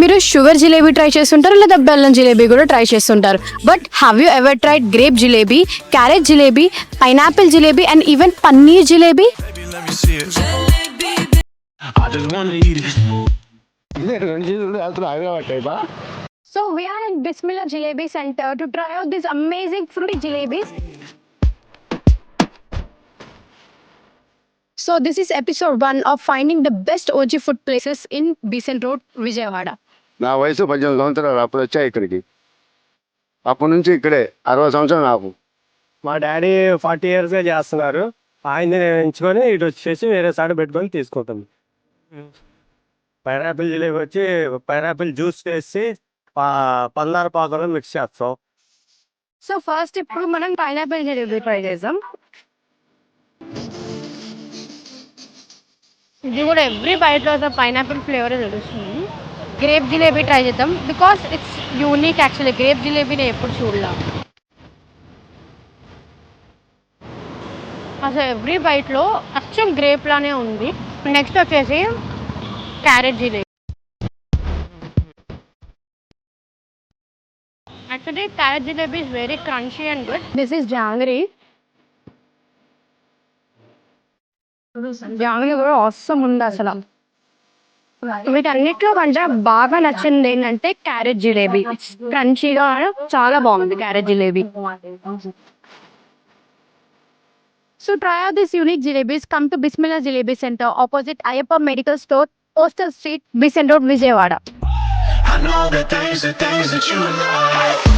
మీరు sugar jalebi try చేస్తుంటారు లేదా బెల్లం జిలేబీ కూడా ట్రై చేస్తుంటారు. But have you ever tried grape jalebi, carrot jalebi, pineapple jalebi and even paneer jalebi? Let me see it. I just wanna eat it. So we are at Bismillah Jalebi Center to try out these amazing fruity jalebis. So this is episode 1 of finding the best OG food places in Besant Road, Vijayawada. నా వయసు 18 సంవత్సరాలు అప్పుడు వచ్చా ఇక్కడికి. అప్పటి నుంచి ఇక్కడే 60 సంవత్సరాలు నాకు. మా డాడీ 40 ఇయర్స్గా చేస్తున్నారు. ఆయన్ని నేను ఎంచుకొని ఇటు వచ్చేసి వేరే సైడ్ పెట్టుకొని తీసుకుంటాం. పైనాపిల్ జిలేబీ వచ్చి పైనాపిల్ జ్యూస్ వేసి పందార పాకంలో మిక్స్ చేస్తాం. సో ఫస్ట్ ఇప్పుడు మనం పైనాపిల్ జిలేబీ ట్రై చేద్దాం. ఇది కూడా ఎవ్రీ బైట్లో పైనాపిల్ ఫ్లేవర్ తెలుస్తుంది. గ్రేప్ జిలేబీ ట్రై చేద్దాం because it's unique. Actually grape jalebi నేను ఎప్పుడు చూడలా. అసలు ఎవ్రీ బైట్లో అచ్చం గ్రేప్ లానే ఉంది. నెక్స్ట్ వచ్చేసి carrot jalebi. Actually carrot jalebi is very crunchy and good. This is jangri. Jangri కూడా అవసరం ఉంది అసలు. వీటన్నిటిలో కంటే బాగా నచ్చింది ఏంటంటే క్యారెట్ జిలేబీ. క్రంచీగా చాలా బాగుంది carrot jalebi. So try out these unique jalebis. Come to Bismillah Jalebi Center, opposite Ayappa Medical Store, Postal Street, Besant Road, Vijayawada. I know the things that you like.